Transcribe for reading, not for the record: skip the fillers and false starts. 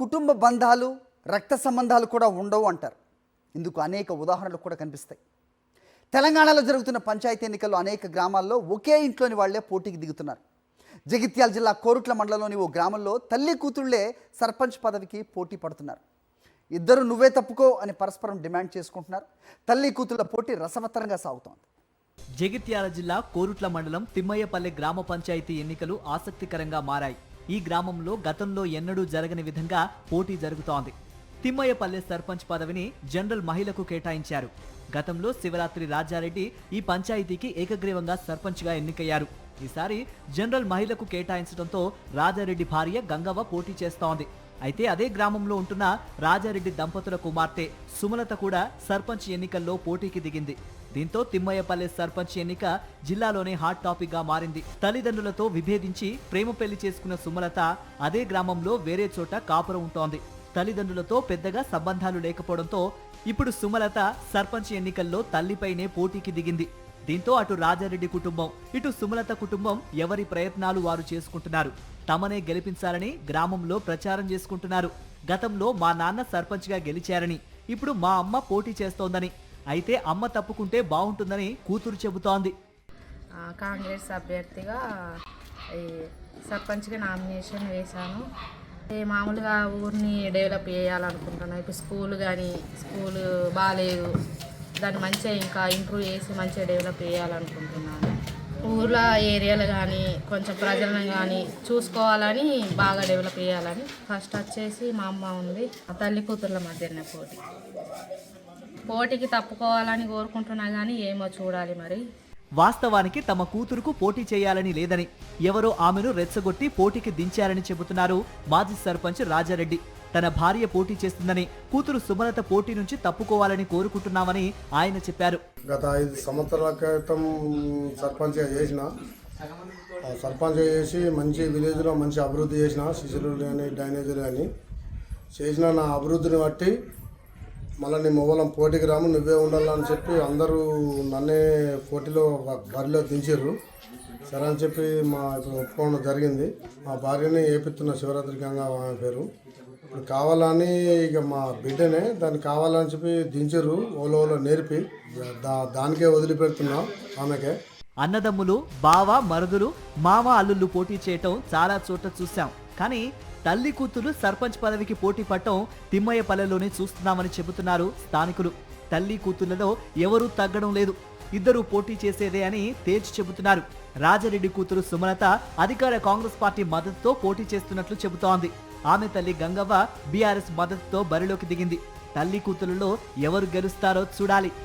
కుటుంబ బంధాలు రక్త సంబంధాలు కూడా ఉండవు అంటారు. ఇందుకు అనేక ఉదాహరణలు కూడా కనిపిస్తాయి. తెలంగాణలో జరుగుతున్న పంచాయతీ ఎన్నికల్లో అనేక గ్రామాల్లో ఒకే ఇంట్లోని వాళ్లే పోటీకి దిగుతున్నారు. జగిత్యాల జిల్లా కోరుట్ల మండలంలోని ఓ గ్రామంలో తల్లి కూతుళ్లే సర్పంచ్ పదవికి పోటీ పడుతున్నారు. ఇద్దరు నువ్వే తప్పుకో అని పరస్పరం డిమాండ్ చేసుకుంటున్నారు. తల్లి కూతుళ్ల పోటీ రసవత్తరంగా సాగుతోంది. జగిత్యాల జిల్లా కోరుట్ల మండలం తిమ్మయ్యపల్లె గ్రామ పంచాయతీ ఎన్నికలు ఆసక్తికరంగా మారాయి. ఈ గ్రామంలో గతంలో ఎన్నడూ జరగని విధంగా పోటీ జరుగుతోంది. తిమ్మయ్యపల్లె సర్పంచ్ పదవిని జనరల్ మహిళకు కేటాయించారు. గతంలో శివరాత్రి రాజారెడ్డి ఈ పంచాయతీకి ఏకగ్రీవంగా సర్పంచ్గా ఎన్నికయ్యారు. ఈసారి జనరల్ మహిళకు కేటాయించడంతో రాజారెడ్డి భార్య గంగవ్వ పోటీ చేస్తోంది. అయితే అదే గ్రామంలో ఉంటున్న రాజారెడ్డి దంపతుల కుమార్తె సుమలత కూడా సర్పంచ్ ఎన్నికల్లో పోటీకి దిగింది. దీంతో తిమ్మయ్యపల్లె సర్పంచ్ ఎన్నిక జిల్లాలోనే హాట్ టాపిక్ గా మారింది. తల్లిదండ్రులతో విభేదించి ప్రేమ పెళ్లి చేసుకున్న సుమలత అదే గ్రామంలో వేరే చోట కాపురం ఉంటోంది. తల్లిదండ్రులతో పెద్దగా సంబంధాలు లేకపోవడంతో ఇప్పుడు సుమలత సర్పంచ్ ఎన్నికల్లో తల్లిపైనే పోటీకి దిగింది. దీంతో అటు రాజారెడ్డి కుటుంబం ఇటు సుమలత కుటుంబం ఎవరి ప్రయత్నాలు వారు చేసుకుంటున్నారు. తమనే గెలిపించాలని గ్రామంలో ప్రచారం చేసుకుంటున్నారు. గతంలో మా నాన్న సర్పంచ్గా గెలిచారని, ఇప్పుడు మా అమ్మ పోటీ చేస్తోందని, అయితే అమ్మ తప్పుకుంటే బాగుంటుందని కూతురు చెబుతోంది. కాంగ్రెస్ అభ్యర్థిగా సర్పంచ్గా నామినేషన్ వేశాను. మామూలుగా ఊరిని డెవలప్ చేయాలనుకుంటున్నాను. ఇప్పుడు స్కూల్ బాగాలేదు, దాన్ని మంచిగా ఇంకా ఇంప్రూవ్ చేసి మంచిగా డెవలప్ చేయాలనుకుంటున్నాను. ఊర్లో ఏరియాలు కానీ కొంచెం ప్రజలను కానీ చూసుకోవాలని, బాగా డెవలప్ చేయాలని. ఫస్ట్ వచ్చేసి మా అమ్మ ఉంది. ఆ తల్లి కూతుర్ల మధ్యనే పోటీకి తప్పుకోవాలని కోరుకుంటున్నా కానీ ఏమో చూడాలి మరి. వాస్తవానికి తమ కూతురుకు పోటీ చేయాలని లేదని, ఎవరో ఆమెను రెచ్చగొట్టి పోటీకి దించారని చెబుతున్నారు మాజీ సర్పంచ్ రాజారెడ్డి. తన భార్య పోటీ చేస్తుందని, కూతురు సుమలత పోటీ నుంచి తప్పుకోవాలని కోరుకుంటున్నామని ఆయన చెప్పారు. గత 5 సంవత్సరాల క్రితం సర్పంచ్గా చేసి మంచి విలేజ్లో మంచి అభివృద్ధి చేసిన, శిశులు కానీ డ్రైనేజీలు కానీ చేసిన నా అభివృద్ధిని బట్టి మళ్ళీ నీ మొబైలం పోటీకి రాము, నువ్వే ఉండాలని చెప్పి అందరూ నన్నే పోటీలో బరిలో దించారు. సరే అని చెప్పి ఇప్పుడు ఒప్పుకోవడం జరిగింది. మా భార్యని ఏపిస్తున్న శివరాత్రి గంగా ఆమె పేరు. ఇప్పుడు కావాలని ఇక మా బిడ్డనే దాన్ని కావాలని చెప్పి దించారు. ఓలో నేర్పి దానికే వదిలిపెడుతున్నాం ఆమెకే. అన్నదమ్ములు, బావ, మరుదులు, మామ, అల్లుళ్ళు పోటీ చేయటం చాలా చోట్ల చూశాం. కానీ తల్లి కూతురు సర్పంచ్ పదవికి పోటీ పట్టడం తిమ్మయ్యపల్లెలోనే చూస్తున్నామని చెబుతున్నారు స్థానికులు. తల్లి కూతుళ్లలో ఎవరూ తగ్గడం లేదు, ఇద్దరూ పోటీ చేసేదే అని తేల్చి చెబుతున్నారు. రాజారెడ్డి కూతురు సుమలత అధికార కాంగ్రెస్ పార్టీ మద్దతుతో పోటీ చేస్తున్నట్లు చెబుతోంది. ఆమె తల్లి గంగవ్వ బీఆర్ఎస్ మద్దతుతో బరిలోకి దిగింది. తల్లి కూతురులో ఎవరు గెలుస్తారో చూడాలి.